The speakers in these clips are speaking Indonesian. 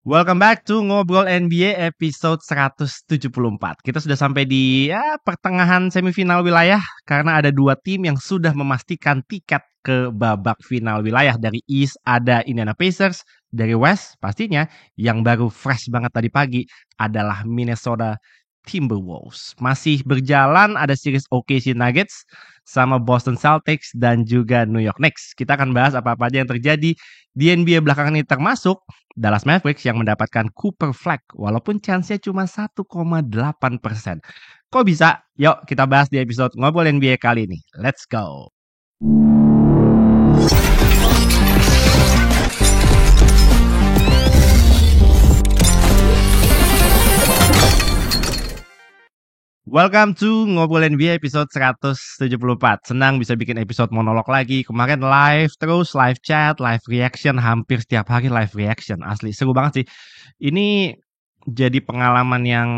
Welcome back to Ngobrol NBA episode 174. Kita sudah sampai di pertengahan semifinal wilayah karena ada dua tim yang sudah memastikan tiket ke babak final wilayah. Dari East ada Indiana Pacers, dari West pastinya yang baru fresh banget tadi pagi adalah Minnesota Timberwolves. Masih berjalan ada series OKC Nuggets sama Boston Celtics dan juga New York Knicks. Kita akan bahas apa-apa aja yang terjadi di NBA belakangan ini, termasuk Dallas Mavericks yang mendapatkan Cooper Flag walaupun chance-nya cuma 1,8%. Kok bisa? Yuk kita bahas di episode Ngobrol NBA kali ini. Let's go. Welcome to Ngobrol NBA episode 174. Senang bisa bikin episode monolog lagi. Kemarin live terus, live chat, live reaction. Hampir setiap hari live reaction. Asli, seru banget sih. Ini jadi pengalaman yang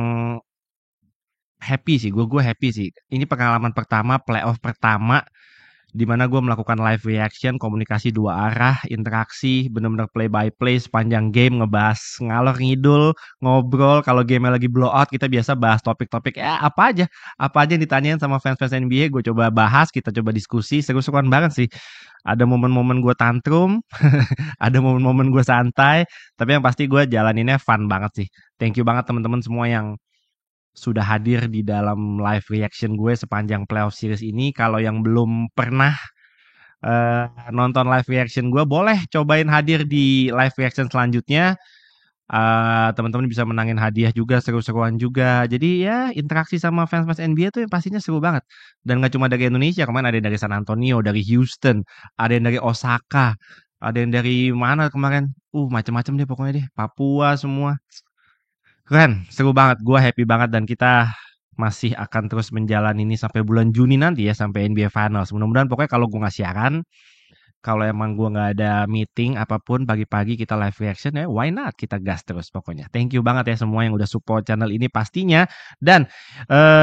happy sih. Gue happy sih. Ini pengalaman pertama, playoff pertama di mana gue melakukan live reaction, komunikasi dua arah, interaksi, bener-bener play by play sepanjang game, ngebahas ngalor ngidul, ngobrol. Kalau game lagi blowout, kita biasa bahas topik-topik apa aja yang ditanyain sama fans-fans NBA, gue coba bahas, kita coba diskusi, seru-seruan banget sih. Ada momen-momen gue tantrum, ada momen-momen gue santai, tapi yang pasti gue jalaninnya fun banget sih. Thank you banget teman-teman semua yang sudah hadir di dalam live reaction gue sepanjang playoff series ini. Kalau yang belum pernah nonton live reaction gue, boleh cobain hadir di live reaction selanjutnya. Teman-teman bisa menangin hadiah juga, seru-seruan juga. Jadi ya interaksi sama fans-fans NBA tuh yang pastinya seru banget. Dan gak cuma dari Indonesia, kemarin ada yang dari San Antonio, dari Houston, ada yang dari Osaka, ada yang dari mana kemarin. Macem-macem deh pokoknya deh. Papua semua. Keren, seru banget. Gue happy banget dan kita masih akan terus menjalani ini sampai bulan Juni nanti ya, sampai NBA Finals. Mudah-mudahan pokoknya kalau gue nggak siaran, kalau emang gue nggak ada meeting apapun, pagi-pagi kita live reaction ya, why not? Kita gas terus pokoknya. Thank you banget ya semua yang udah support channel ini pastinya. Dan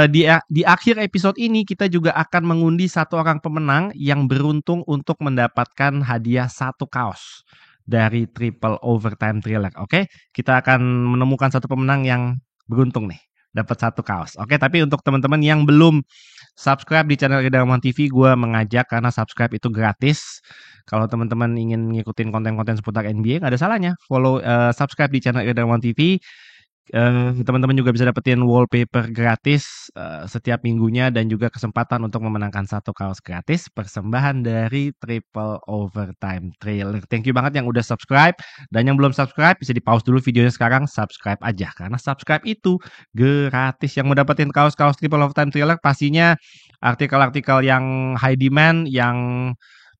di akhir episode ini kita juga akan mengundi satu orang pemenang yang beruntung untuk mendapatkan hadiah satu kaos dari Triple Overtime Thriller. Oke, kita akan menemukan satu pemenang yang beruntung nih, dapat satu kaos. Oke, tapi untuk teman-teman yang belum subscribe di channel Redaman TV, gue mengajak karena subscribe itu gratis. Kalau teman-teman ingin ngikutin konten-konten seputar NBA, nggak ada salahnya follow, subscribe di channel Redaman TV. Teman-teman juga bisa dapetin wallpaper gratis setiap minggunya dan juga kesempatan untuk memenangkan satu kaos gratis persembahan dari Triple Overtime Trailer. Thank you banget yang udah subscribe, dan yang belum subscribe bisa di pause dulu videonya sekarang, subscribe aja karena subscribe itu gratis. Yang mau dapetin kaos-kaos Triple Overtime Trailer pastinya artikel-artikel yang high demand, yang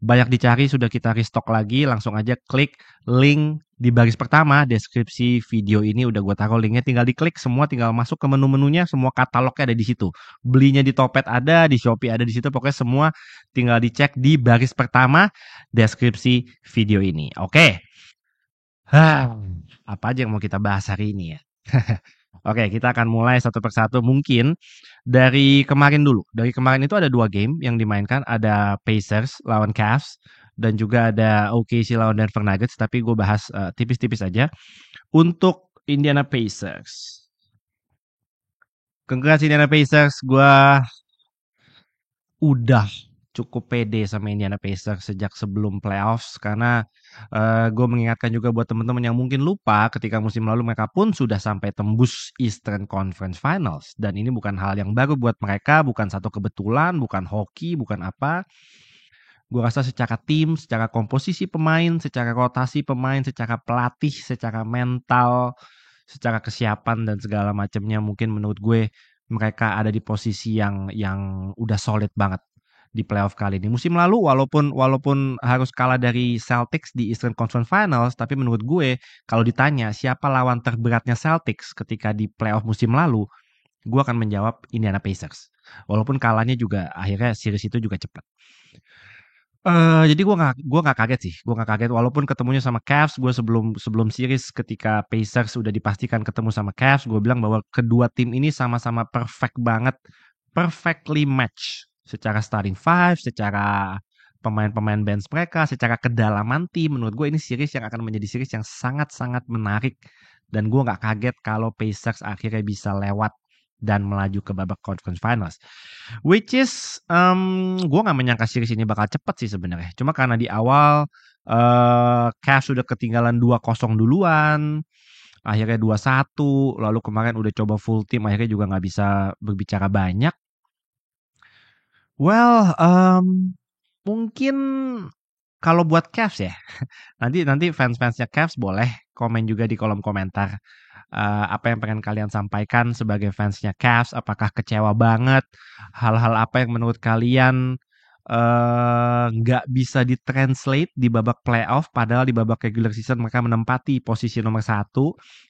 banyak dicari sudah kita restock lagi. Langsung aja klik link di baris pertama deskripsi video ini, udah gue taruh linknya, tinggal diklik semua, tinggal masuk ke menu-menunya, semua katalognya ada di situ. Belinya di Topet ada, di Shopee ada di situ, pokoknya semua tinggal dicek di baris pertama deskripsi video ini. Oke. Apa aja yang mau kita bahas hari ini ya? Oke, kita akan mulai satu persatu. Mungkin dari kemarin dulu. Dari kemarin itu ada dua game yang dimainkan. Ada Pacers lawan Cavs dan juga ada OKC lawan Denver Nuggets. Tapi gue bahas tipis-tipis aja. Untuk Indiana Pacers. Congrats Indiana Pacers. Gue udah cukup pede sama Indiana Pacers sejak sebelum playoffs, karena gue mengingatkan juga buat teman-teman yang mungkin lupa, ketika musim lalu mereka pun sudah sampai tembus Eastern Conference Finals, dan ini bukan hal yang baru buat mereka, bukan satu kebetulan, bukan hoki, bukan apa. Gue rasa secara tim, secara komposisi pemain, secara rotasi pemain, secara pelatih, secara mental, secara kesiapan dan segala macamnya, mungkin menurut gue mereka ada di posisi yang udah solid banget di playoff kali ini. Musim lalu walaupun harus kalah dari Celtics di Eastern Conference Finals, tapi menurut gue kalau ditanya siapa lawan terberatnya Celtics ketika di playoff musim lalu, gue akan menjawab Indiana Pacers. Walaupun kalahnya juga akhirnya series itu juga cepat. Jadi gue nggak kaget sih, gue nggak kaget walaupun ketemunya sama Cavs. Gue sebelum series ketika Pacers udah dipastikan ketemu sama Cavs, gue bilang bahwa kedua tim ini sama-sama perfectly match secara starting five, secara pemain-pemain bench mereka, secara kedalaman tim. Menurut gue ini series yang akan menjadi series yang sangat-sangat menarik Dan gue nggak kaget kalau Pacers akhirnya bisa lewat dan melaju ke babak conference finals. Which is gue nggak menyangka series ini bakal cepet sih sebenarnya. Cuma karena di awal Cavs sudah ketinggalan 2-0 duluan, akhirnya 2-1, lalu kemarin udah coba full team, akhirnya juga nggak bisa berbicara banyak. Well, mungkin kalau buat Cavs ya, nanti fans-fansnya Cavs boleh komen juga di kolom komentar. Apa yang pengen kalian sampaikan sebagai fansnya Cavs? Apakah kecewa banget? Hal-hal apa yang menurut kalian nggak bisa ditranslate di babak playoff, padahal di babak regular season mereka menempati posisi nomor 1?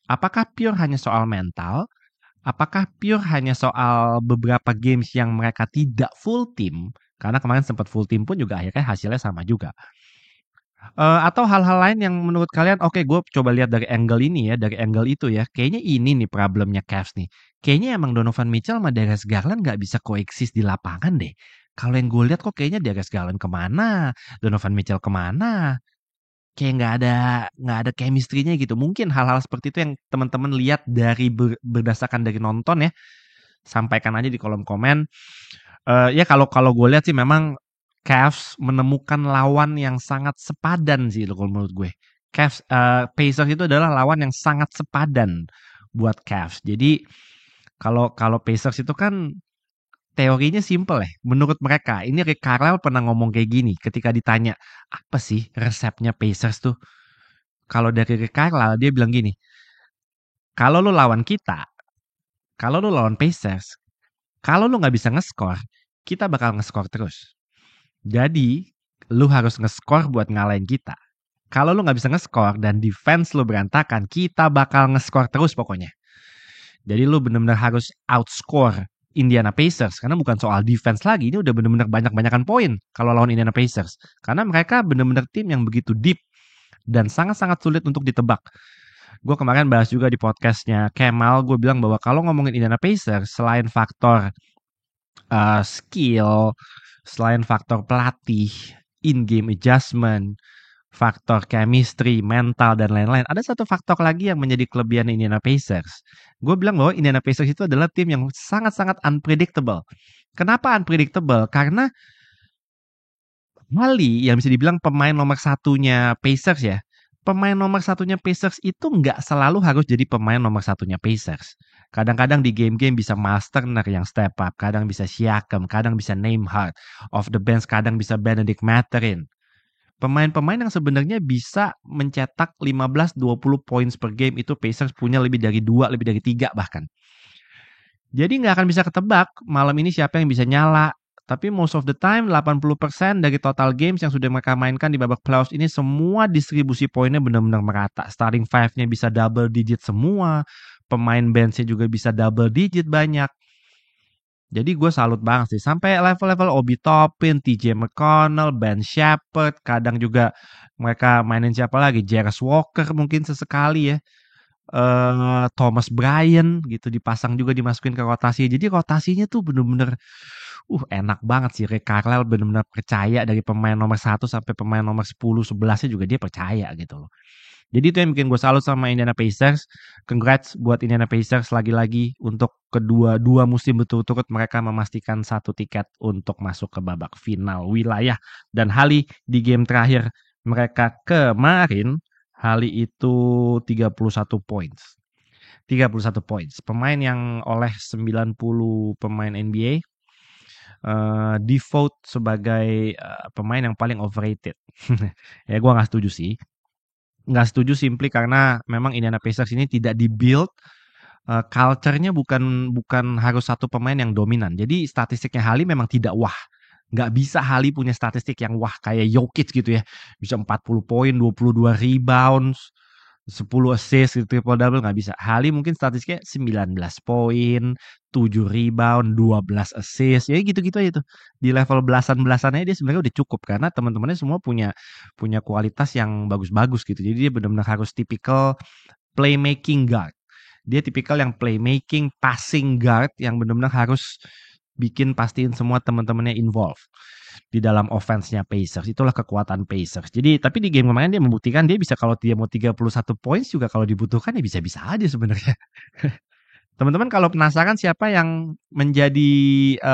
Apakah pure hanya soal mental? Apakah pure hanya soal beberapa games yang mereka tidak full team? Karena kemarin sempat full team pun juga akhirnya hasilnya sama juga. Atau hal-hal lain yang menurut kalian, oke gue coba lihat dari angle ini ya, dari angle itu ya, kayaknya ini nih problemnya Cavs nih. Kayaknya emang Donovan Mitchell sama Darius Garland nggak bisa coexist di lapangan deh. Kalau yang gue lihat kok kayaknya Darius Garland kemana, Donovan Mitchell kemana, kayak nggak ada chemistry-nya gitu. Mungkin hal-hal seperti itu yang teman-teman lihat dari berdasarkan dari nonton ya. Sampaikan aja di kolom komen. Ya kalau kalau gue lihat sih memang Cavs menemukan lawan yang sangat sepadan sih kalau menurut gue. Cavs, Pacers itu adalah lawan yang sangat sepadan buat Cavs. Jadi kalau kalau Pacers itu kan teorinya simple ya. Menurut mereka, ini Rick Carlisle pernah ngomong kayak gini ketika ditanya, apa sih resepnya Pacers tuh? Kalau dari Rick Carlisle dia bilang gini, kalau lu lawan kita, kalau lu lawan Pacers, kalau lu nggak bisa ngeskor, kita bakal ngeskor terus. Jadi, lu harus ngeskor buat ngalahin kita. Kalau lu nggak bisa ngeskor dan defense lu berantakan, kita bakal ngeskor terus pokoknya. Jadi lu bener-bener harus outscore Indiana Pacers. Karena bukan soal defense lagi, ini udah bener-bener banyak-banyakan poin kalau lawan Indiana Pacers. Karena mereka bener-bener tim yang begitu deep dan sangat-sangat sulit untuk ditebak. Gue kemarin bahas juga di podcastnya Kemal, gue bilang bahwa kalau ngomongin Indiana Pacers, selain faktor skill, selain faktor pelatih, in-game adjustment, faktor chemistry, mental, dan lain-lain. Ada satu faktor lagi yang menjadi kelebihan Indiana Pacers. Gue bilang bahwa Indiana Pacers itu adalah tim yang sangat-sangat unpredictable. Kenapa unpredictable? Karena Mali yang bisa dibilang pemain nomor satunya Pacers ya. Pemain nomor satunya Pacers itu nggak selalu harus jadi pemain nomor satunya Pacers. Kadang-kadang di game-game bisa Miles Turner yang step up, kadang bisa Siakam, kadang bisa Nembhard. Off the bench kadang bisa Benedict Mathurin. Pemain-pemain yang sebenarnya bisa mencetak 15-20 points per game itu Pacers punya lebih dari 2, lebih dari 3 bahkan. Jadi nggak akan bisa ketebak malam ini siapa yang bisa nyala. Tapi most of the time 80% dari total games yang sudah mereka mainkan di babak playoffs ini semua distribusi poinnya benar-benar merata. Starting five-nya bisa double digit semua. Pemain bench-nya juga bisa double digit banyak. Jadi gue salut banget sih. Sampai level-level Obi Toppin, TJ McConnell, Ben Shepherd. Kadang juga mereka mainin siapa lagi? Jarvis Walker mungkin sesekali ya. Thomas Bryant gitu dipasang juga dimasukin ke rotasi. Jadi rotasinya tuh bener-bener enak banget sih. Rick Carlisle bener-bener percaya dari pemain nomor 1 sampai pemain nomor 10, 11-nya juga dia percaya gitu loh. Jadi itu yang bikin gue salut sama Indiana Pacers. Congrats buat Indiana Pacers lagi-lagi untuk dua musim berturut-turut mereka memastikan satu tiket untuk masuk ke babak final wilayah. Dan Hali di game terakhir mereka kemarin, Hali itu 31 points. 31 points. Pemain yang oleh 90 pemain NBA default sebagai pemain yang paling overrated. Ya gue gak setuju sih. Nggak setuju simply karena memang Indiana Pacers ini tidak di-build culture-nya bukan harus satu pemain yang dominan. Jadi statistiknya Hali memang tidak wah. Nggak bisa Hali punya statistik yang wah kayak Jokic gitu ya. Bisa 40 poin, 22 rebounds, 10 assist, gitu, triple double nggak bisa. Hali mungkin statistiknya 19 poin, 7 rebound, 12 assist, ya gitu-gitu aja tuh. Di level belasan-belasannya dia sebenarnya udah cukup karena teman-temannya semua punya punya kualitas yang bagus-bagus gitu. Jadi dia benar-benar harus tipikal playmaking guard. Dia tipikal yang playmaking, passing guard yang benar-benar harus bikin pastiin semua teman-temannya involved. di dalam offense-nya Pacers. Itulah kekuatan Pacers. Jadi tapi di game kemarin dia membuktikan dia bisa kalau dia mau 31 points juga kalau dibutuhkan ya bisa-bisa aja sebenarnya. Teman-teman kalau penasaran siapa yang menjadi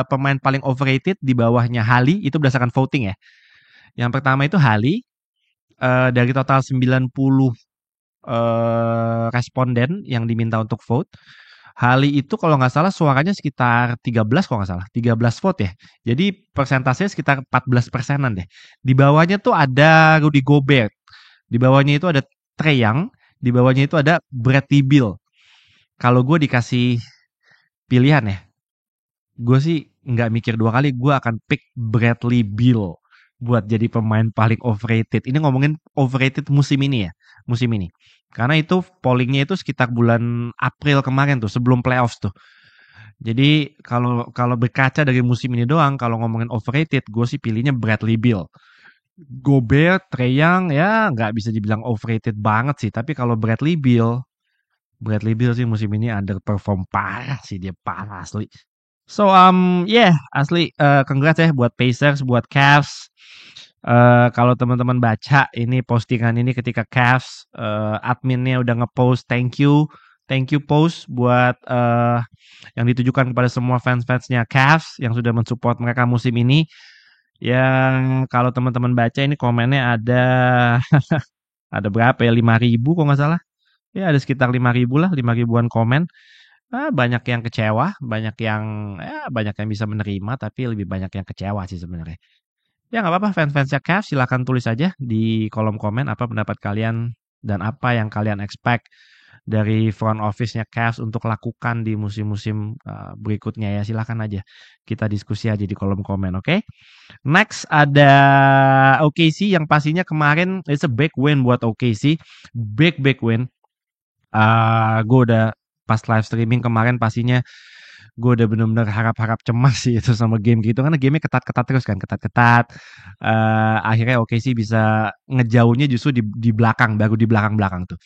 pemain paling overrated di bawahnya Hali, itu berdasarkan voting ya. Yang pertama itu Hali, dari total 90 responden yang diminta untuk vote. Hali itu kalau nggak salah suaranya sekitar 13 kalau nggak salah, 13 vote ya. Jadi persentasenya sekitar 14%-an deh. Di bawahnya tuh ada Rudy Gobert. Di bawahnya itu ada Trae Young. Di bawahnya itu ada Bradley Beal. Kalau gue dikasih pilihan ya, gue sih nggak mikir dua kali, gue akan pick Bradley Beal buat jadi pemain paling overrated. Ini ngomongin overrated musim ini ya, musim ini. Karena itu pollingnya itu sekitar bulan April kemarin tuh, sebelum playoffs tuh. Jadi kalau kalau berkaca dari musim ini doang, kalau ngomongin overrated, gue sih pilihnya Bradley Beal. Gobert, Trae Young ya nggak bisa dibilang overrated banget sih. Tapi kalau Bradley Beal sih musim ini underperform parah sih, dia parah asli. So yeah, asli congrats ya buat Pacers, buat Cavs. Kalau teman-teman baca ini postingan ini ketika Cavs adminnya udah ngepost thank you post buat yang ditujukan kepada semua fans-fansnya Cavs yang sudah mensupport mereka musim ini. Yang kalau teman-teman baca ini komennya ada ada berapa ya, 5.000 kok nggak salah. Ya ada sekitar 5.000 lah, 5.000-an komen. Banyak yang kecewa, banyak yang bisa menerima, tapi lebih banyak yang kecewa sih sebenarnya. Ya nggak apa-apa, fans-fansnya Cavs silakan tulis aja di kolom komen apa pendapat kalian dan apa yang kalian expect dari front office-nya Cavs untuk lakukan di musim-musim berikutnya ya. Silakan aja kita diskusi aja di kolom komen, oke? Next ada OKC yang pastinya kemarin it's a big win buat OKC, big win. Gue udah pas live streaming kemarin pastinya gue udah bener-bener harap-harap cemas sih itu sama game gitu karena gamenya ketat-ketat terus kan, ketat-ketat. Akhirnya OKC bisa ngejauhnya justru di belakang, baru di belakang-belakang tuh.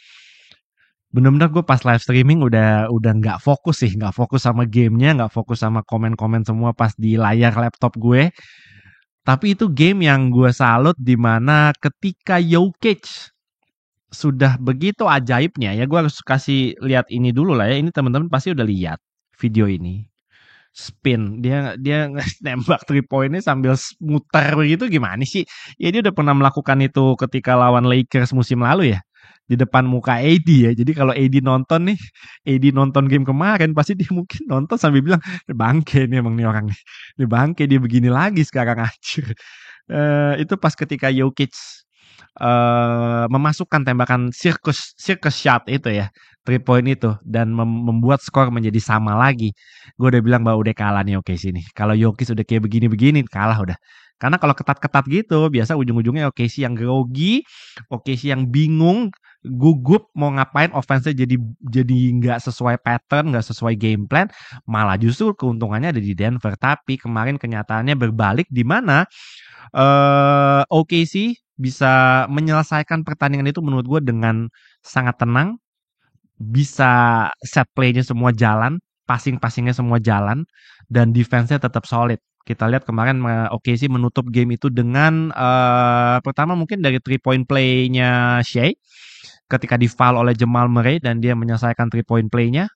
Bener-bener gue pas live streaming udah nggak fokus sih, nggak fokus sama gamenya, nggak fokus sama komen-komen semua pas di layar laptop gue. Tapi itu game yang gue salut di mana ketika Jokic sudah begitu ajaibnya ya, gue harus kasih lihat ini dulu lah ya. Ini teman-teman pasti udah lihat video ini. Spin, dia nembak 3 pointnya sambil muter begitu gimana sih? Ya dia udah pernah melakukan itu ketika lawan Lakers musim lalu ya. Di depan muka AD ya. Jadi kalau AD nonton nih, AD nonton game kemarin pasti dia mungkin nonton sambil bilang, bangke nih emang nih orang nih. Ini bangke dia begini lagi sekarang aja. Itu pas ketika Jokic memasukkan tembakan circus shot itu ya, 3 point itu dan membuat skor menjadi sama lagi. Gue udah bilang bahwa udah kalah nih OKC nih. Kalau Jokic udah kayak begini-begini kalah udah. Karena kalau ketat-ketat gitu biasa ujung-ujungnya OKC yang grogi, OKC yang bingung, gugup mau ngapain, offense-nya jadi nggak sesuai pattern, nggak sesuai game plan, malah justru keuntungannya ada di Denver. Tapi kemarin kenyataannya berbalik di mana OKC bisa menyelesaikan pertandingan itu menurut gue dengan sangat tenang, bisa set play-nya semua jalan, passing-passingnya semua jalan, dan defense-nya tetap solid. Kita lihat kemarin OKC menutup game itu dengan pertama mungkin dari 3 point play-nya Shai ketika di-foul oleh Jamal Murray dan dia menyelesaikan 3 point play-nya,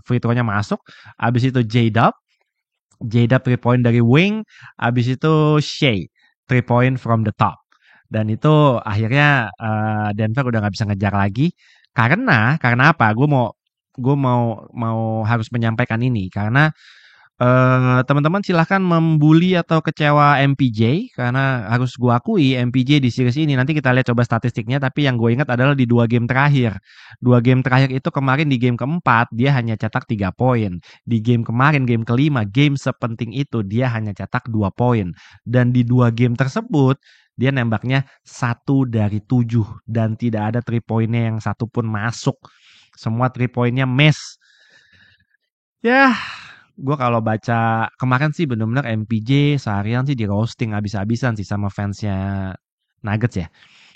free throw-nya masuk. Habis itu J-Dub 3 point dari wing, habis itu Shai 3 point from the top. Dan itu akhirnya Denver udah nggak bisa ngejar lagi karena apa? Gue mau harus menyampaikan ini karena teman-teman silahkan membuli atau kecewa MPJ karena harus gue akui MPJ di series ini nanti kita lihat coba statistiknya, tapi yang gue ingat adalah di 2 game terakhir. 2 game terakhir itu kemarin di game keempat dia hanya cetak 3 poin. Di game kemarin game kelima, game sepenting itu dia hanya cetak 2 poin. Dan di 2 game tersebut dia nembaknya 1 dari 7 dan tidak ada 3 poinnya yang satu pun masuk. Semua 3 poinnya miss. Ya, gue kalau baca kemarin sih benar-benar MPJ seharian sih di roasting abis-abisan sih sama fansnya Nuggets ya.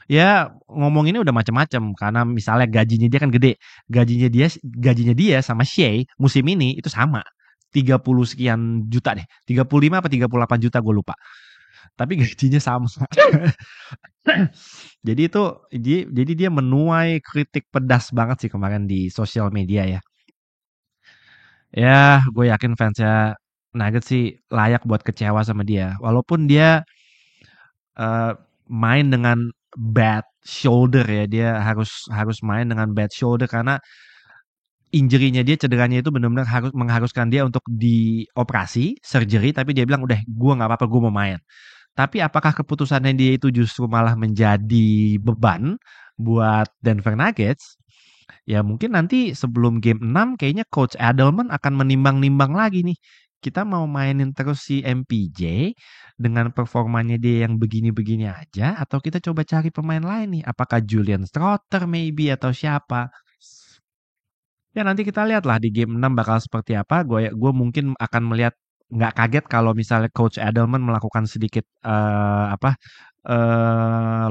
Ya ngomong ini udah macam-macam karena misalnya gajinya dia kan gede. Gajinya dia sama Shai musim ini itu sama. 30 sekian juta deh. 35 apa 38 juta gue lupa. tapi gajinya sama. Jadi itu jadi dia menuai kritik pedas banget sih kemarin di sosial media ya. Ya, gue yakin fansnya Nuggets sih layak buat kecewa sama dia. Walaupun dia eh, main dengan bad shoulder ya, dia harus harus main dengan bad shoulder karena injury-nya dia, cederanya itu benar-benar harus mengharuskan dia untuk dioperasi, surgery, tapi dia bilang udah gue nggak apa-apa, gue mau main. Tapi apakah keputusannya dia itu justru malah menjadi beban buat Denver Nuggets? Ya mungkin nanti sebelum game 6 kayaknya Coach Adelman akan menimbang-nimbang lagi nih. Kita mau mainin terus si MPJ dengan performanya dia yang begini-begini aja atau kita coba cari pemain lain nih. Apakah Julian Stroughter maybe atau siapa? Ya nanti kita lihat lah di game 6 bakal seperti apa. Gue mungkin akan melihat nggak kaget kalau misalnya Coach Adelman melakukan sedikit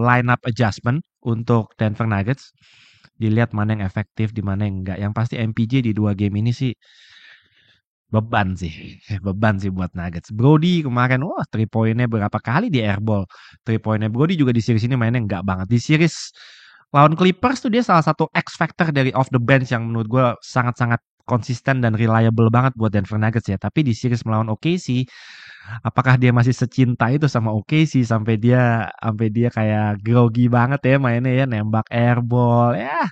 line up adjustment untuk Denver Nuggets. Dilihat mana yang efektif, di mana yang enggak. Yang pasti MPJ di 2 game ini sih beban sih. Beban sih buat Nuggets. Brody kemarin, wah 3 poinnya berapa kali di airball. 3 poinnya Brody juga di series ini mainnya enggak banget. Di series lawan Clippers tuh dia salah satu X factor dari off the bench yang menurut gue sangat-sangat konsisten dan reliable banget buat Denver Nuggets ya. Tapi di series melawan OKC, apakah dia masih secinta itu sama OKC sampai dia kayak grogi banget ya mainnya ya, nembak airball ya,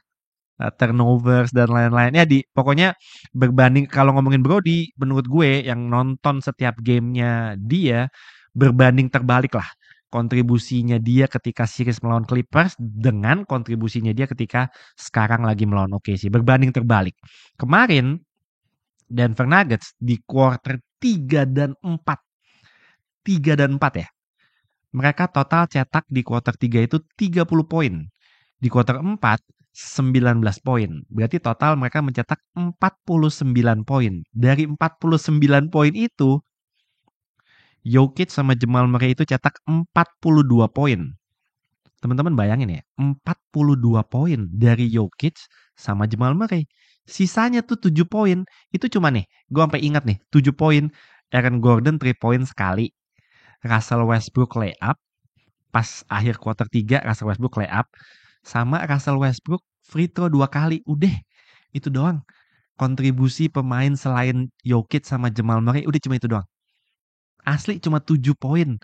turnovers dan lain-lain. Ya pokoknya berbanding kalau ngomongin Brody, menurut gue yang nonton setiap gamenya dia berbanding terbalik lah. Kontribusinya dia ketika series melawan Clippers dengan kontribusinya dia ketika sekarang lagi melawan OKC. Berbanding terbalik. Kemarin Denver Nuggets di quarter 3 dan 4. 3 dan 4 ya. Mereka total cetak di quarter 3 itu 30 poin. Di quarter 4 19 poin. Berarti total mereka mencetak 49 poin. Dari 49 poin itu, Jokic sama Jamal Murray itu cetak 42 poin. Teman-teman bayangin ya, 42 poin dari Jokic sama Jamal Murray. Sisanya tuh 7 poin. Itu cuma nih, gue sampai ingat nih, 7 poin. Aaron Gordon 3 poin sekali. Russell Westbrook layup. Pas akhir quarter 3, Russell Westbrook layup. Sama Russell Westbrook free throw 2 kali. Udah, itu doang. Kontribusi pemain selain Jokic sama Jamal Murray, udah cuma itu doang. Asli cuma 7 poin.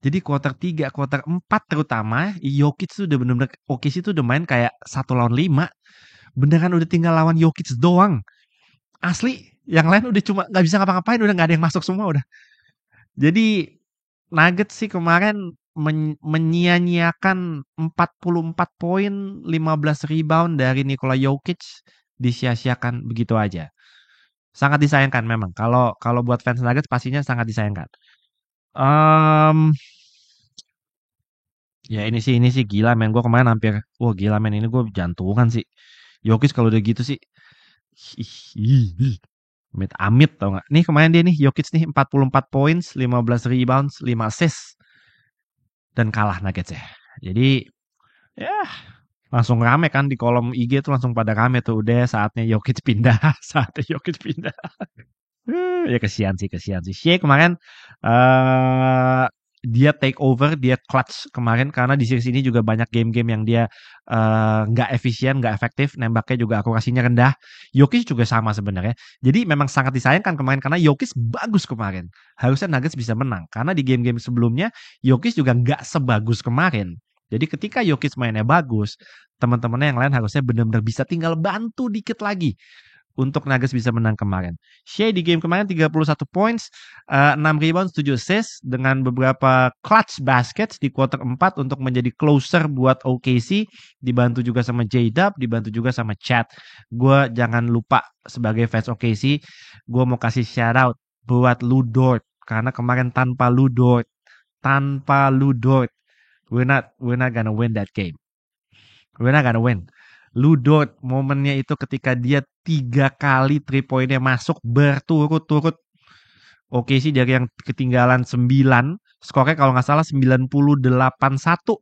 Jadi quarter 3, quarter 4 terutama, Jokic tuh udah bener-bener, OKC tuh udah main kayak 1 lawan 5. Beneran udah tinggal lawan Jokic doang. Asli, yang lain udah cuma gak bisa ngapa-ngapain, udah gak ada yang masuk semua udah. Jadi Nuggets sih kemarin menyia-nyiakan 44 poin, 15 rebound dari Nikola Jokic, disia-siakan begitu aja. Sangat disayangkan memang. Kalau buat fans Nuggets pastinya sangat disayangkan. Um, Ya ini sih gila men. Gue kemarin hampir, wah gila men, ini gue jantungan sih. Jokic kalau udah gitu sih, amit-amit tau gak. Nih kemarin dia nih, Jokic nih 44 points, 15 rebounds, 5 assist. Dan kalah Nuggets ya. Jadi ya langsung rame kan di kolom IG tuh langsung pada rame tuh. Udah saatnya Jokic pindah. Saatnya Jokic pindah. Ya kesian sih. Shea kemarin eh dia take over, dia clutch kemarin karena di series ini juga banyak game-game yang dia nggak efisien, nggak efektif, nembaknya juga akurasinya rendah. Jokic juga sama sebenarnya. Jadi memang sangat disayangkan kemarin karena Jokic bagus kemarin. Harusnya Nuggets bisa menang karena di game-game sebelumnya Jokic juga nggak sebagus kemarin. Jadi ketika Jokic mainnya bagus, teman-temannya yang lain harusnya benar-benar bisa tinggal bantu dikit lagi untuk Nuggets bisa menang kemarin. Shea di game kemarin 31 points, 6 rebound, 7 assist dengan beberapa clutch baskets di quarter 4 untuk menjadi closer buat OKC, dibantu juga sama J-Dub, dibantu juga sama Chat. Gue jangan lupa sebagai fans OKC, gue mau kasih shout out buat Lu Dort karena kemarin tanpa Lu Dort, we're not gonna win that game. We're not gonna win. Lu Dort momennya itu ketika dia 3 kali 3 poinnya masuk berturut-turut. Oke sih dari yang ketinggalan 9, skornya kalau nggak salah 98-1.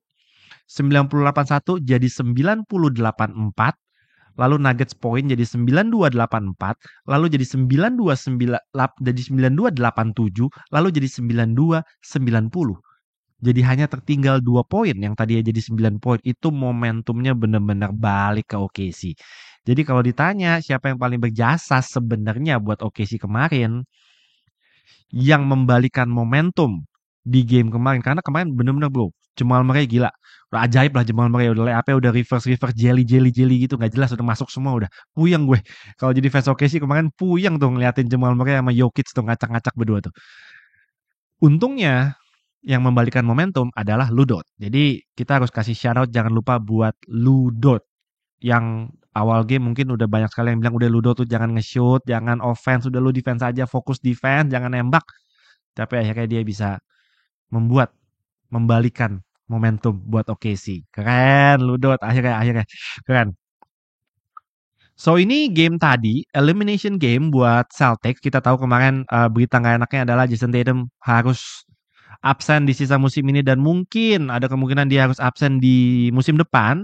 98-1 jadi 98-4. Lalu Nuggets poin jadi 92-84, lalu jadi 92-9, jadi 92-87, lalu jadi 92-90. Jadi hanya tertinggal 2 poin yang tadinya jadi 9 poin. Itu momentumnya benar-benar balik ke OKC. Jadi kalau ditanya siapa yang paling berjasa sebenarnya buat OKC kemarin, yang membalikan momentum di game kemarin, karena kemarin bener-bener bro, Jamal Murray gila, udah ajaib lah Jamal Murray, udah layupnya udah reverse jelly gitu, nggak jelas, udah masuk semua, udah puyeng gue kalau jadi fans OKC kemarin, puyeng tuh ngeliatin Jamal Murray sama Jokic tuh ngacak-ngacak berdua tuh. Untungnya yang membalikan momentum adalah Ludot. Jadi kita harus kasih shout out, jangan lupa buat Ludot yang awal game mungkin udah banyak sekali yang bilang udah Ludot tuh jangan nge-shoot, jangan offense, udah lu defense aja, fokus defense, jangan nembak. Tapi akhirnya dia bisa membalikan momentum buat OKC. Keren, Ludot. Akhirnya keren. So ini game tadi, elimination game buat Celtics. Kita tahu kemarin berita nggak enaknya adalah Jason Tatum harus absen di sisa musim ini dan mungkin ada kemungkinan dia harus absen di musim depan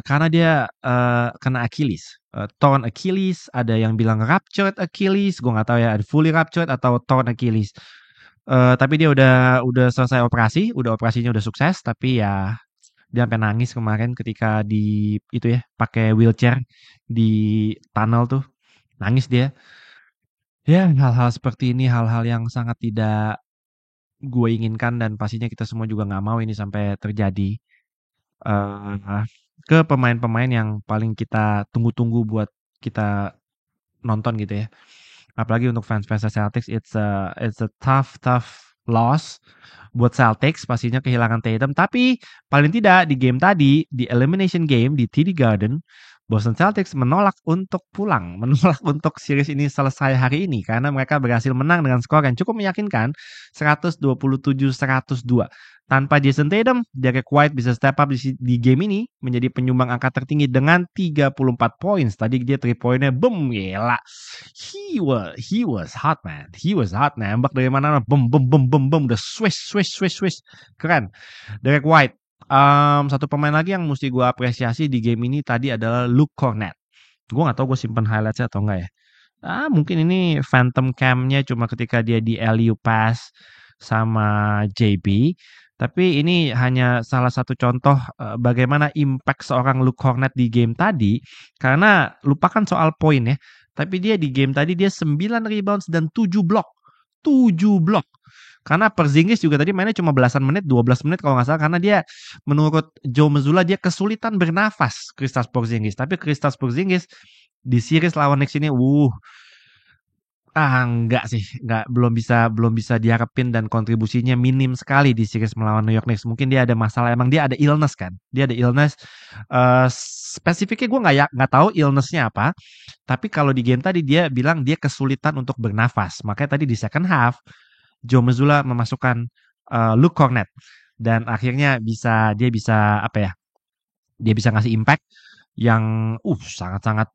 karena dia kena Achilles, torn Achilles. Ada yang bilang ruptured Achilles, gue nggak tahu ya, fully ruptured atau torn Achilles. Tapi dia udah selesai operasi, operasinya udah sukses, tapi ya dia sampai nangis kemarin ketika di itu ya, pakai wheelchair di tunnel tuh, nangis dia. Ya, hal-hal seperti ini hal-hal yang sangat tidak gue inginkan dan pastinya kita semua juga nggak mau ini sampai terjadi ke pemain-pemain yang paling kita tunggu-tunggu buat kita nonton gitu ya. Apalagi untuk fans-fans Celtics, it's a tough loss buat Celtics, pastinya kehilangan Tatum. Tapi paling tidak di game tadi, di elimination game di TD Garden, Boston Celtics menolak untuk pulang, menolak untuk series ini selesai hari ini karena mereka berhasil menang dengan skor yang cukup meyakinkan, 127-102. Tanpa Jason Tatum, Derek White bisa step up di game ini menjadi penyumbang angka tertinggi dengan 34 poin. Tadi dia 3 poinnya boom, gila. He was hot man. He was hot, nembak dari mana boom boom boom boom boom, udah swish. Keren. Derek White. Satu pemain lagi yang mesti gue apresiasi di game ini tadi adalah Luke Cornet. Gue gak tahu gue simpen highlightsnya atau enggak ya. Mungkin ini phantom cam-nya cuma ketika dia di LU pass sama JB. Tapi ini hanya salah satu contoh bagaimana impact seorang Luke Cornet di game tadi. Karena lupakan soal poin ya. Tapi dia di game tadi dia 9 rebounds dan 7 blok. 7 blok. Karena Porzingis juga tadi mainnya cuma belasan menit, 12 menit kalau nggak salah. Karena dia menurut Joe Mazzulla dia kesulitan bernafas Kristaps Porzingis. Tapi Kristaps Porzingis di series lawan Knicks ini, enggak sih, belum bisa diharapin dan kontribusinya minim sekali di series melawan New York Knicks. Mungkin dia ada masalah, emang dia ada illness kan, dia ada illness. Spesifiknya gue nggak tahu illnessnya apa. Tapi kalau di game tadi dia bilang dia kesulitan untuk bernafas. Makanya tadi di second half Joe Mazzulla memasukkan Luke Cornet dan akhirnya dia bisa apa ya? Dia bisa ngasih impact yang sangat-sangat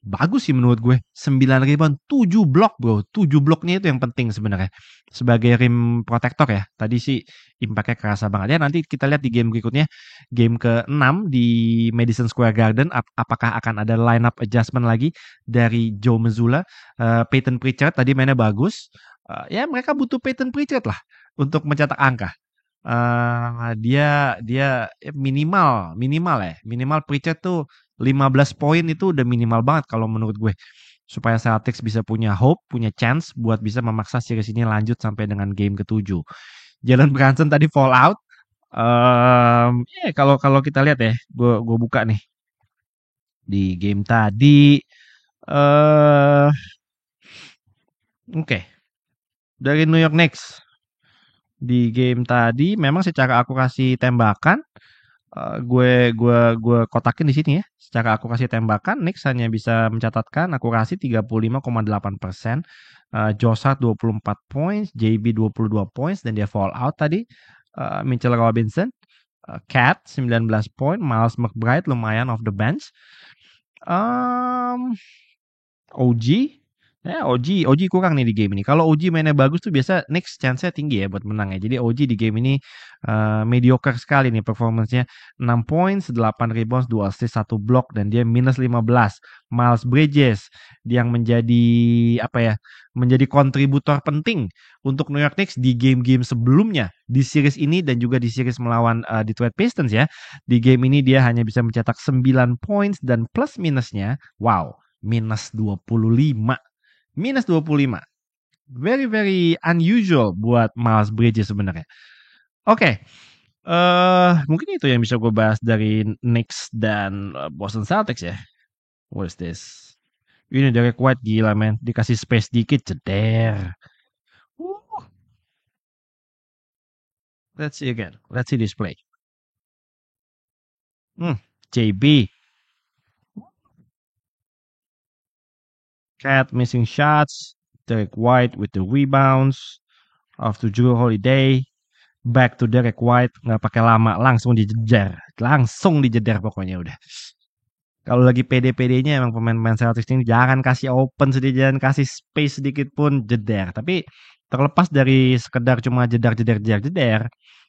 bagus sih menurut gue. 9 rebound, 7 blok bro. 7 bloknya itu yang penting sebenarnya. Sebagai rim protector ya. Tadi sih impactnya kerasa banget. Ya nanti kita lihat di game berikutnya. Game ke-6 di Madison Square Garden. Apakah akan ada lineup adjustment lagi dari Joe Mazzulla. Peyton Pritchard tadi mainnya bagus. Ya mereka butuh Peyton Pritchard lah untuk mencetak angka. Dia minimal Pritchard tuh 15 poin itu udah minimal banget kalau menurut gue. Supaya Celtics bisa punya hope, punya chance buat bisa memaksa series ini lanjut sampai dengan game ke-7. Jalen Brunson tadi fall out. Kalau kita lihat ya, gue buka nih di game tadi. Oke. Dari New York Knicks. Di game tadi memang secara akurasi tembakan gue kotakin di sini ya. Secara akurasi tembakan Knicks hanya bisa mencatatkan akurasi 35,8%. Josh Hart 24 points, JB 22 points dan dia fall out tadi. Mitchell Robinson, Cat 19 poin, Miles McBride lumayan off the bench. OG OG kurang nih di game ini. Kalau OG mainnya bagus tuh biasa next chance-nya tinggi ya buat menang ya. Jadi OG di game ini mediocre sekali nih performance-nya. 6 points, 8 rebounds, 2 assist, 1 block dan dia minus 15. Miles Bridges yang menjadi apa ya? Menjadi kontributor penting untuk New York Knicks di game-game sebelumnya di series ini dan juga di series melawan Detroit Pistons ya. Di game ini dia hanya bisa mencetak 9 points dan plus minusnya wow, minus 25. Minus 25. Very very unusual buat Miles Bridges sebenarnya. Oke. Mungkin itu yang bisa gue bahas dari Knicks dan Boston Celtics ya. What is this? Ini Derek White gila men, dikasih space dikit ceder. Uh, let's see again. Let's see this play. JB. Cat missing shots. Derek White with the rebounds. Off to Drew Holiday. Back to Derek White. Nggak pakai lama. Langsung dijejer. Langsung dijejer pokoknya udah. Kalau lagi pede-pedenya emang pemain-pemain Celtics ini jangan kasih open sedikit, jangan kasih space sedikit pun jeder. Tapi terlepas dari sekedar cuma jeder,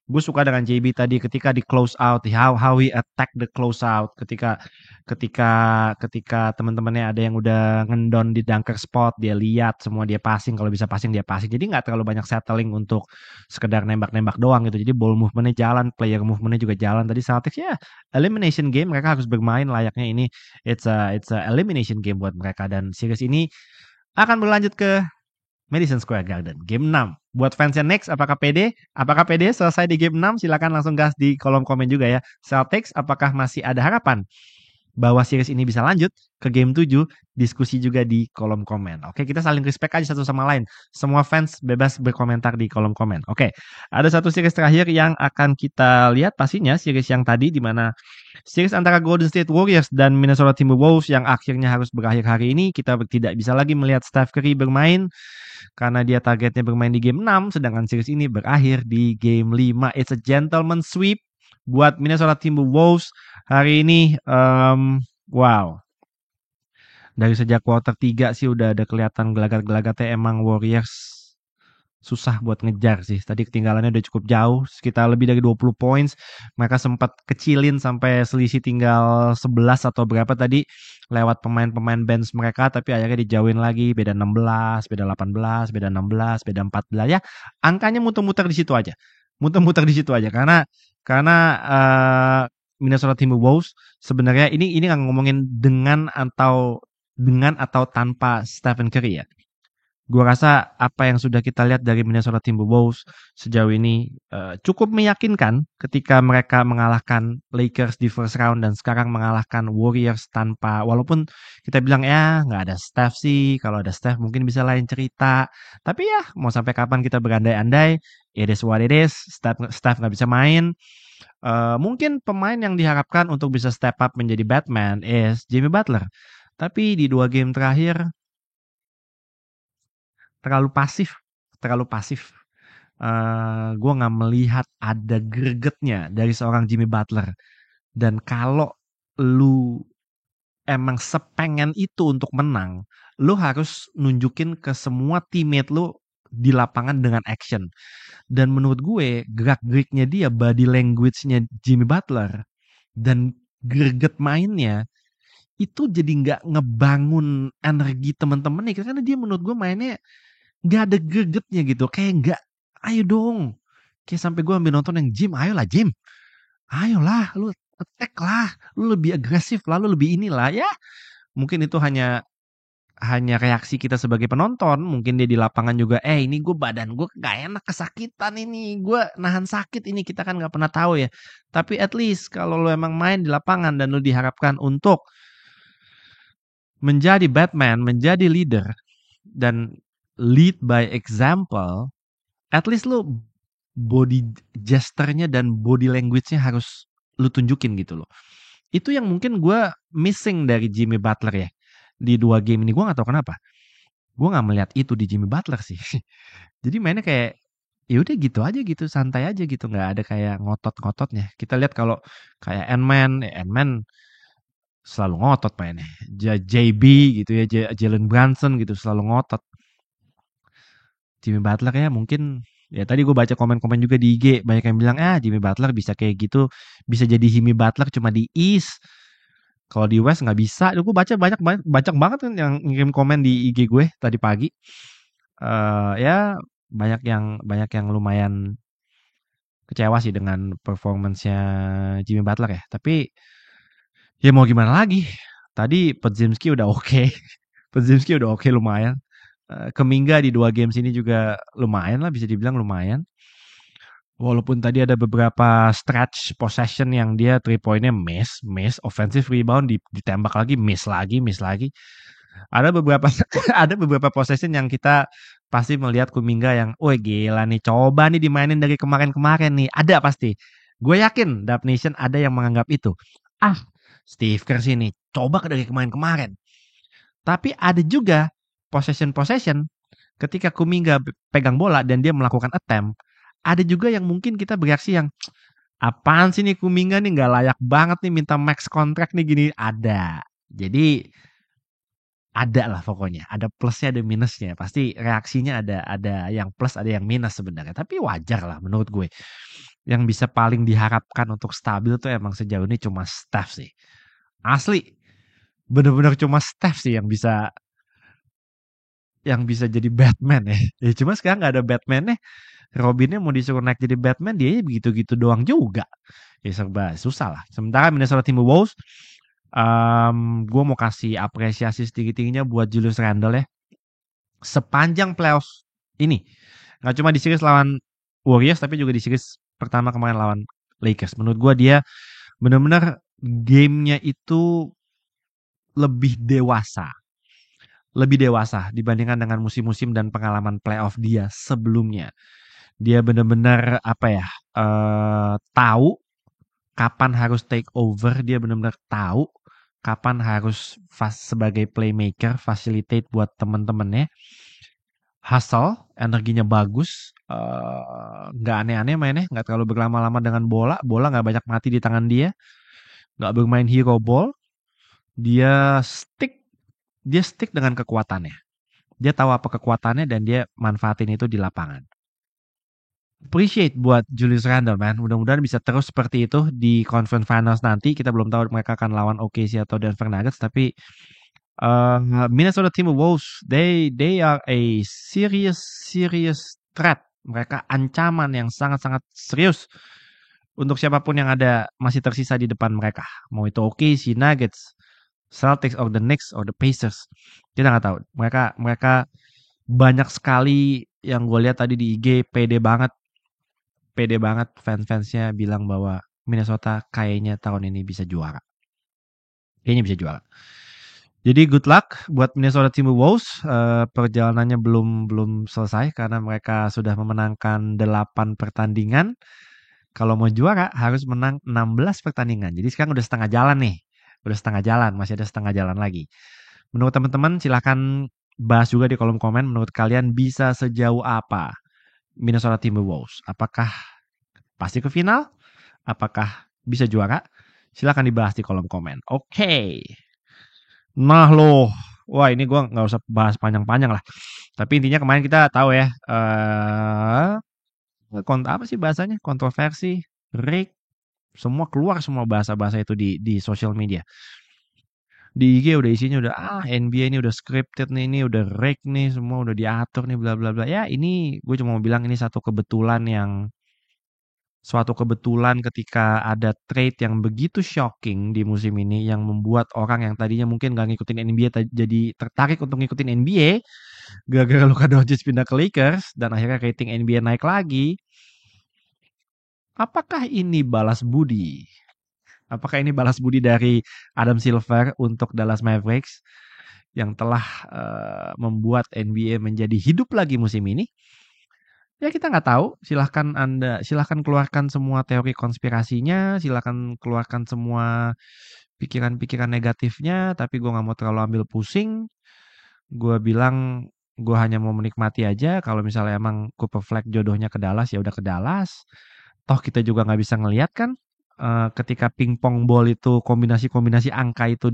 gue suka dengan JB tadi ketika di close out, how he attack the close out ketika ketika ketika teman-temannya ada yang udah ngendon di dunker spot, dia lihat semua dia passing, kalau bisa passing dia passing. Jadi nggak terlalu banyak settling untuk sekedar nembak-nembak doang gitu. Jadi ball movementnya jalan, player movementnya juga jalan. Tadi Celtics ya elimination game, mereka harus bermain layaknya ini it's a elimination game buat mereka dan series ini akan berlanjut ke Madison Square Garden game 6. Buat fansnya Knicks apakah PD? Apakah PD selesai di game 6? Silakan langsung gas di kolom komen juga ya. Celtics apakah masih ada harapan bahwa series ini bisa lanjut ke game 7? Diskusi juga di kolom komen. Oke, kita saling respect aja satu sama lain. Semua fans bebas berkomentar di kolom komen. Oke, ada satu series terakhir yang akan kita lihat pastinya series yang tadi di mana series antara Golden State Warriors dan Minnesota Timberwolves yang akhirnya harus berakhir hari ini. Kita tidak bisa lagi melihat Steph Curry bermain karena dia targetnya bermain di game 6, sedangkan series ini berakhir di game 5. It's a gentleman sweep buat Minnesota Timberwolves hari ini. Wow. Dari sejak quarter 3 sih udah ada kelihatan gelagat-gelagatnya emang Warriors susah buat ngejar sih. Tadi ketinggalannya udah cukup jauh, sekitar lebih dari 20 points. Mereka sempat kecilin sampai selisih tinggal 11 atau berapa tadi lewat pemain-pemain bench mereka, tapi akhirnya dijauhin lagi, beda 16, beda 18, beda 16, beda 14 ya. Angkanya muter-muter di situ aja. Muter-muter di situ aja karena Minnesota Timberwolves sebenarnya ini nggak ngomongin dengan atau tanpa Stephen Curry ya. Gua rasa apa yang sudah kita lihat dari Minnesota Timberwolves sejauh ini cukup meyakinkan ketika mereka mengalahkan Lakers di first round dan sekarang mengalahkan Warriors tanpa, walaupun kita bilang ya nggak ada Steph sih, kalau ada Steph mungkin bisa lain cerita. Tapi ya mau sampai kapan kita berandai-andai, it is what it is. Steph nggak bisa main. Mungkin pemain yang diharapkan untuk bisa step up menjadi Batman is Jimmy Butler. Tapi di 2 game terakhir terlalu pasif, terlalu pasif. Gue nggak melihat ada gregetnya dari seorang Jimmy Butler. Dan kalau lu emang sepengen itu untuk menang, lu harus nunjukin ke semua teammate lu di lapangan dengan action. Dan menurut gue gerak-geriknya dia, body language-nya Jimmy Butler dan greget mainnya itu jadi nggak ngebangun energi teman-teman nih karena dia menurut gue mainnya nggak ada gregetnya gitu, kayak nggak, ayo dong, kayak sampai gue ambil nonton yang Jim, ayolah, lu attack lah, lu lebih agresif lah, lu lebih inilah ya. Mungkin itu hanya reaksi kita sebagai penonton. Mungkin dia di lapangan juga, ini gue badan gue gak enak, kesakitan ini, gue nahan sakit ini, kita kan nggak pernah tahu ya. Tapi at least kalau lu emang main di lapangan dan lu diharapkan untuk menjadi Batman, menjadi leader dan lead by example, at least lu body gesture-nya dan body language-nya harus lu tunjukin gitu loh. Itu yang mungkin gue missing dari Jimmy Butler ya. Di 2 game ini gue gak tahu kenapa. Gue gak melihat itu di Jimmy Butler sih. Jadi mainnya kayak ya udah gitu aja gitu, santai aja gitu, nggak ada kayak ngotot-ngototnya. Kita lihat kalau kayak Ant-Man selalu ngotot mainnya. JB gitu ya, Jalen Brunson gitu selalu ngotot. Jimmy Butler ya mungkin ya tadi gue baca komen-komen juga di IG banyak yang bilang Jimmy Butler bisa kayak gitu, bisa jadi Jimmy Butler cuma di East. Kalau di West nggak bisa. Gue baca banyak banget kan yang ngirim komen di IG gue tadi pagi. Ya banyak yang lumayan kecewa sih dengan performance-nya Jimmy Butler ya. Tapi ya mau gimana lagi? Tadi Podziemski udah oke. Podziemski udah oke lumayan. Kuminga di 2 games ini juga lumayan lah bisa dibilang lumayan. Walaupun tadi ada beberapa stretch possession yang dia 3 point-nya miss, offensive rebound ditembak lagi, miss lagi. Ada beberapa ada beberapa possession yang kita pasti melihat Kuminga yang, "Woi gila nih, coba nih dimainin dari kemarin-kemarin nih." Ada pasti. Gue yakin Dub Nation ada yang menganggap itu. Ah, Steve Kerr sini, coba dari kemarin-kemarin. Tapi ada juga possession-possession ketika Kuminga pegang bola dan dia melakukan attempt, ada juga yang mungkin kita bereaksi yang, "Apaan sih nih Kuminga nih nggak layak banget nih minta max contract nih gini." Ada. Jadi ada lah pokoknya, ada plusnya ada minusnya. Pasti reaksinya ada yang plus, ada yang minus sebenarnya. Tapi wajar lah menurut gue. Yang bisa paling diharapkan untuk stabil tuh emang sejauh ini cuma Steph sih. Asli, bener-bener cuma Steph sih yang bisa jadi Batman ya. Ya cuma sekarang nggak ada Batman-nya. Robinnya mau disuruh naik jadi Batman, dia begitu-gitu doang juga. Ya serba susah lah. Sementara Minnesota Timberwolves, gue mau kasih apresiasi setinggi-tingginya buat Julius Randle ya. Sepanjang playoff ini, nggak cuma di series lawan Warriors, tapi juga di series pertama kemarin lawan Lakers. Menurut gue dia benar-benar gamenya itu lebih dewasa. Lebih dewasa dibandingkan dengan musim-musim dan pengalaman playoff dia sebelumnya. Dia benar-benar apa ya, tahu kapan harus take over, dia benar-benar tahu kapan harus sebagai playmaker, facilitate buat teman-temannya. Hustle, energinya bagus, nggak aneh-aneh mainnya, nggak terlalu berlama-lama dengan bola, bola nggak banyak mati di tangan dia, nggak bermain hero ball, dia stick dengan kekuatannya. Dia tahu apa kekuatannya dan dia manfaatin itu di lapangan. Appreciate buat Julius Randle, man. Mudah-mudahan bisa terus seperti itu di Conference Finals nanti. Kita belum tahu mereka akan lawan OKC atau Denver Nuggets, tapi Minnesota Timberwolves, they are a serious threat. Mereka ancaman yang sangat-sangat serius untuk siapapun yang ada masih tersisa di depan mereka. Mau itu OKC, Nuggets, Celtics, or the Knicks, or the Pacers. Kita nggak tahu. Mereka banyak sekali yang gue lihat tadi di IG pede banget fans-fansnya bilang bahwa Minnesota kayaknya tahun ini bisa juara. Kayaknya bisa juara. Jadi good luck buat Minnesota Timberwolves. Perjalanannya belum selesai karena mereka sudah memenangkan 8 pertandingan. Kalau mau juara harus menang 16 pertandingan. Jadi sekarang udah setengah jalan nih. Udah setengah jalan, masih ada setengah jalan lagi. Menurut teman-teman silahkan bahas juga di kolom komen. Menurut kalian bisa sejauh apa Minnesota Timberwolves? Apakah pasti ke final? Apakah bisa juara? Silahkan dibahas di kolom komen. Oke. Nah loh. Wah ini gue nggak usah bahas panjang-panjang lah. Tapi intinya kemarin kita tahu ya. Apa sih bahasanya? Kontroversi. Rig. Semua keluar semua bahasa-bahasa itu di sosial media. Di IG udah isinya udah NBA ini udah scripted nih, ini udah rig nih, semua udah diatur nih bla bla bla. Ya ini gue cuma mau bilang ini suatu kebetulan ketika ada trade yang begitu shocking di musim ini yang membuat orang yang tadinya mungkin gak ngikutin NBA jadi tertarik untuk ngikutin NBA gara-gara Luka Doncic pindah ke Lakers dan akhirnya rating NBA naik lagi. Apakah ini balas budi? Apakah ini balas budi dari Adam Silver untuk Dallas Mavericks yang telah membuat NBA menjadi hidup lagi musim ini? Ya kita nggak tahu, silahkan keluarkan semua teori konspirasinya, silahkan keluarkan semua pikiran-pikiran negatifnya, tapi gue nggak mau terlalu ambil pusing. Gue bilang gue hanya mau menikmati aja. Kalau misalnya emang Cooper Flag jodohnya ke Dallas ya udah ke Dallas. Toh kita juga nggak bisa ngelihat kan ketika pingpong ball itu kombinasi-kombinasi angka itu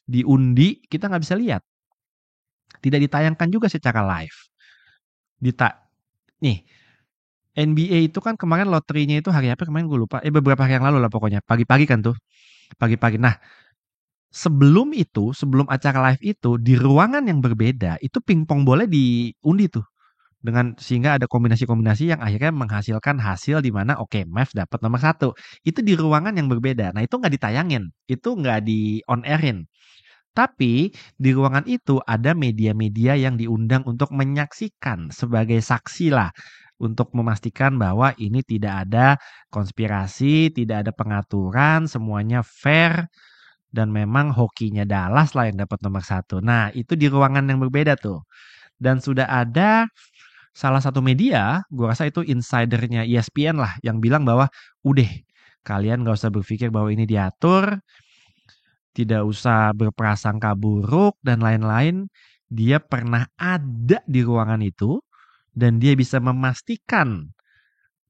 diundi, kita nggak bisa lihat. Tidak ditayangkan juga secara live. Dita nih, NBA itu kan kemarin loterinya itu hari apa kemarin gue lupa. Beberapa hari yang lalu lah pokoknya. Pagi-pagi kan tuh. Pagi-pagi. Nah, sebelum itu, sebelum acara live itu, di ruangan yang berbeda, itu pingpong boleh diundi tuh. Sehingga ada kombinasi-kombinasi yang akhirnya menghasilkan hasil di mana oke, Mavs dapat nomor satu. Itu di ruangan yang berbeda. Nah, itu nggak ditayangin. Itu nggak di on airin. Tapi di ruangan itu ada media-media yang diundang untuk menyaksikan sebagai saksi lah. Untuk memastikan bahwa ini tidak ada konspirasi, tidak ada pengaturan, semuanya fair. Dan memang hokinya Dallas lah yang dapat nomor satu. Nah, itu di ruangan yang berbeda tuh. Dan sudah ada salah satu media, gue rasa itu insidernya ESPN lah, yang bilang bahwa udah, kalian gak usah berpikir bahwa ini diatur, tidak usah berprasangka buruk dan lain-lain. Dia pernah ada di ruangan itu, dan dia bisa memastikan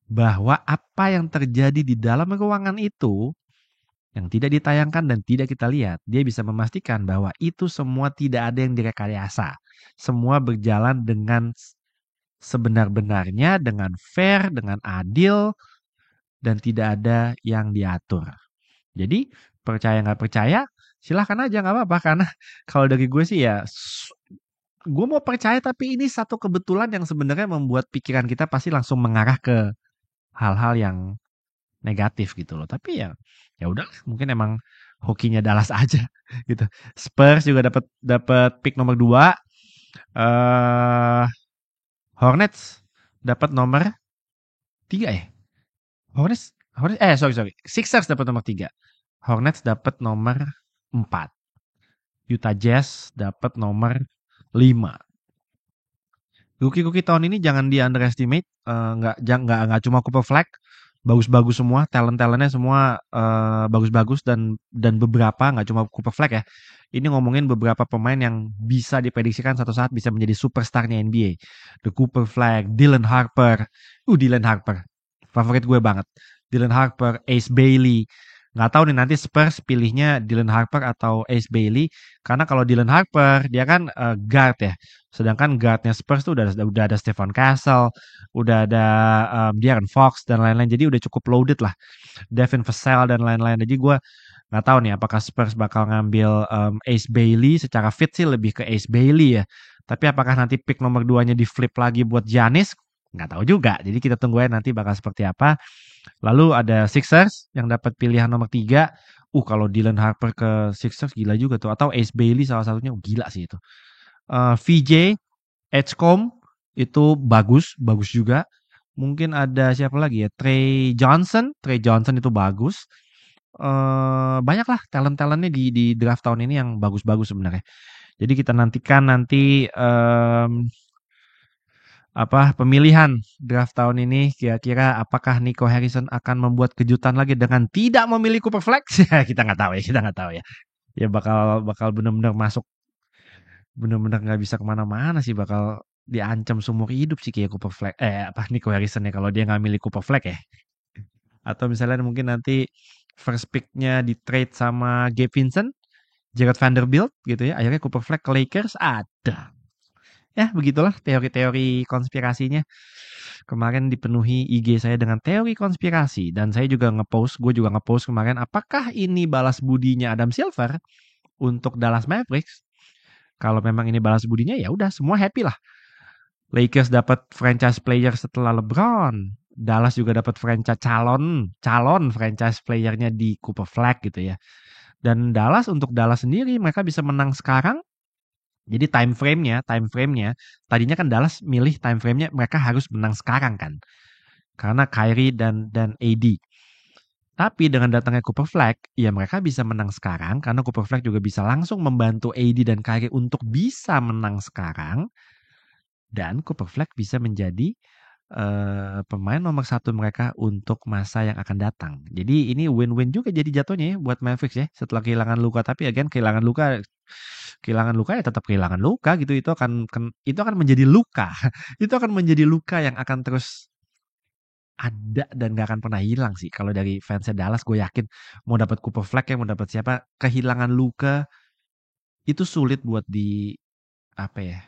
bahwa apa yang terjadi di dalam ruangan itu yang tidak ditayangkan dan tidak kita lihat, dia bisa memastikan bahwa itu semua tidak ada yang direkayasa. Semua berjalan dengan sebenar-benarnya, dengan fair, dengan adil, dan tidak ada yang diatur. Jadi, percaya nggak percaya, silahkan aja nggak apa-apa. Karena kalau dari gue sih ya, gue mau percaya tapi ini satu kebetulan yang sebenarnya membuat pikiran kita pasti langsung mengarah ke hal-hal yang negatif gitu loh. Tapi ya ya udah mungkin emang hokinya Dallas aja gitu. Spurs juga dapat dapat pick nomor 2. Hornets dapat nomor 3 ya. Hornets Hornets sorry. Sixers dapat nomor 3. Hornets dapat nomor 4. Utah Jazz dapat nomor 5. Rookie-rookie tahun ini jangan di underestimate, nggak cuma Cooper Flag, bagus-bagus semua, talent-talentnya semua bagus-bagus dan beberapa nggak cuma Cooper Flag ya. Ini ngomongin beberapa pemain yang bisa diprediksikan satu saat bisa menjadi superstarnya NBA. The Cooper Flag, Dylan Harper, favorit gue banget. Dylan Harper, Ace Bailey. Nggak tahu nih nanti Spurs pilihnya Dylan Harper atau Ace Bailey. Karena kalau Dylan Harper dia kan guard ya. Sedangkan guardnya Spurs tuh udah ada Stephon Castle, udah ada De'Aaron Fox dan lain-lain. Jadi udah cukup loaded lah. Devin Vassell dan lain-lain. Jadi gue nggak tahu nih apakah Spurs bakal ngambil Ace Bailey. Secara fit sih lebih ke Ace Bailey ya. Tapi apakah nanti pick nomor 2-nya di flip lagi buat Giannis? Nggak tahu juga. Jadi kita tunggu aja nanti bakal seperti apa. Lalu ada Sixers yang dapat pilihan nomor 3. Kalau Dylan Harper ke Sixers gila juga tuh. Atau Ace Bailey salah satunya. Gila sih itu. VJ, Edgecombe itu bagus juga. Mungkin ada siapa lagi ya? Trey Johnson itu bagus. Banyak lah talent-talentnya di draft tahun ini yang bagus-bagus sebenarnya. Jadi kita nantikan nanti pemilihan draft tahun ini kira-kira apakah Nico Harrison akan membuat kejutan lagi dengan tidak memilih Cooper Flag? Kita nggak tahu ya. Ya bakal benar-benar masuk, benar-benar nggak bisa kemana-mana sih, bakal diancam seumur hidup sih kayak Cooper Flag. Nico Harrison ya kalau dia nggak milih Cooper Flag ya. Atau misalnya mungkin nanti first pick-nya di trade sama Gabe Vincent, Jared Vanderbilt gitu ya. Akhirnya Cooper Flag ke Lakers ada. Ya, begitulah teori-teori konspirasinya. Kemarin dipenuhi IG saya dengan teori konspirasi dan gue juga ngepost kemarin apakah ini balas budinya Adam Silver untuk Dallas Mavericks? Kalau memang ini balas budinya ya udah semua happy lah. Lakers dapat franchise player setelah LeBron. Dallas juga dapat franchise calon franchise playernya di Cooper Flag gitu ya. Dan untuk Dallas sendiri mereka bisa menang sekarang. Jadi time frame-nya tadinya kan Dallas milih time frame-nya mereka harus menang sekarang kan. Karena Kyrie dan AD. Tapi dengan datangnya Cooper Flag, ya mereka bisa menang sekarang karena Cooper Flag juga bisa langsung membantu AD dan Kyrie untuk bisa menang sekarang. Dan Cooper Flag bisa menjadi pemain nomor 1 mereka untuk masa yang akan datang. Jadi ini win-win juga jadi jatuhnya ya buat Mavericks ya. Setelah kehilangan Luka, tapi again kehilangan Luka ya tetap kehilangan Luka gitu. Itu akan menjadi luka. Itu akan menjadi luka yang akan terus ada dan gak akan pernah hilang sih. Kalau dari fansnya Dallas, gue yakin mau dapat Cooper Flag ya, mau dapat siapa, kehilangan Luka itu sulit buat di apa ya?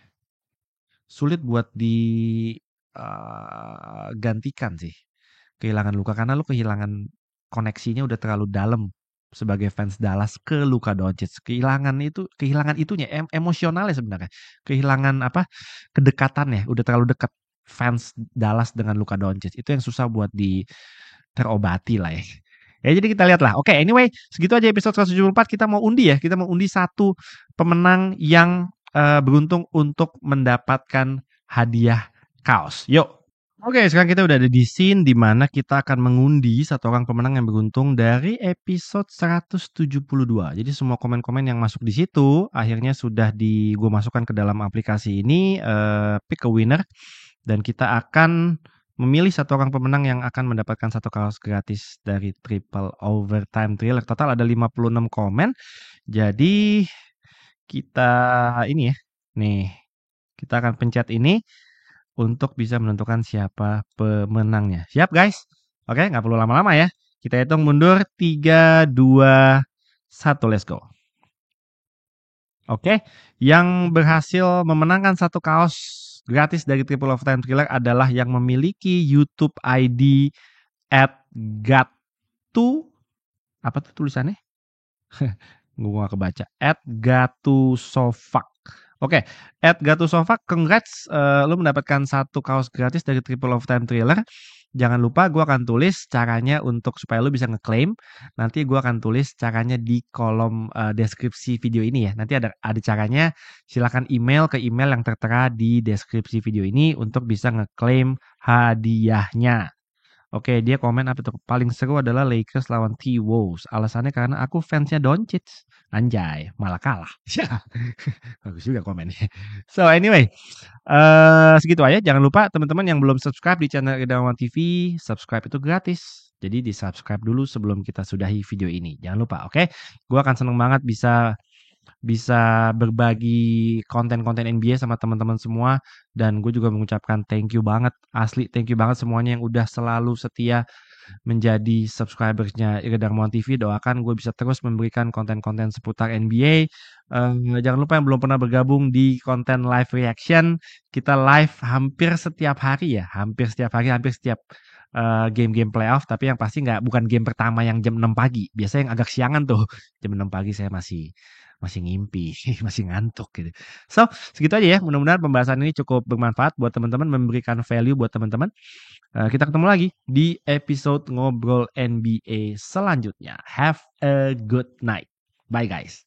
Sulit buat di gantikan sih. Kehilangan Luka karena lu kehilangan koneksinya udah terlalu dalam sebagai fans Dallas ke Luka Doncic. Kehilangan itunya emosionalnya sebenarnya. Kehilangan apa? Kedekatannya udah terlalu dekat fans Dallas dengan Luka Doncic. Itu yang susah buat terobati lah ya. Ya jadi kita lihat lah. Oke, anyway, segitu aja episode 174. Kita mau undi ya. Kita mau undi satu pemenang yang beruntung untuk mendapatkan hadiah kaos. Yuk. Oke, sekarang kita udah ada di scene di mana kita akan mengundi satu orang pemenang yang beruntung dari episode 172. Jadi semua komen-komen yang masuk di situ akhirnya sudah gue masukkan ke dalam aplikasi ini, pick a winner, dan kita akan memilih satu orang pemenang yang akan mendapatkan satu kaos gratis dari Triple Overtime Thriller. Total ada 56 komen. Jadi kita ini ya, nih kita akan pencet ini untuk bisa menentukan siapa pemenangnya. Siap guys? Oke, nggak perlu lama-lama ya. Kita hitung mundur 3, 2, 1, let's go. Oke, yang berhasil memenangkan satu kaos gratis dari Triple Overtime Thriller adalah yang memiliki YouTube ID @gatu, apa tuh tulisannya? Gue gak kebaca. @gatusofak. Oke, @gatusofak, congrats, lu mendapatkan satu kaos gratis dari Triple Overtime Thriller. Jangan lupa gue akan tulis caranya untuk supaya lu bisa ngeklaim. Nanti gue akan tulis caranya di kolom deskripsi video ini ya. Nanti ada caranya. Silakan email ke email yang tertera di deskripsi video ini untuk bisa ngeklaim hadiahnya. Oke, dia komen apa tuh? Paling seru adalah Lakers lawan T-Wolves. Alasannya karena aku fansnya Doncic. Anjay, malah kalah. Bagus juga komennya. So anyway, segitu aja. Jangan lupa teman-teman yang belum subscribe di channel Redawan TV, subscribe itu gratis. Jadi di subscribe dulu sebelum kita sudahi video ini. Jangan lupa, oke? Gue akan seneng banget bisa berbagi konten-konten NBA sama teman-teman semua, dan gue juga mengucapkan thank you banget, asli thank you banget semuanya yang udah selalu setia menjadi subscribersnya Ira Darmawan TV. Doakan gue bisa terus memberikan konten-konten seputar NBA. Jangan lupa yang belum pernah bergabung di konten live reaction, kita live hampir setiap hari ya, hampir setiap game-game playoff, tapi yang pasti bukan game pertama yang jam 6 pagi. Biasanya yang agak siangan tuh. Jam 6 pagi saya masih ngimpi, masih ngantuk gitu. So, segitu aja ya. Mudah-mudahan pembahasan ini cukup bermanfaat buat teman-teman, memberikan value buat teman-teman. Kita ketemu lagi di episode Ngobrol NBA selanjutnya. Have a good night. Bye guys.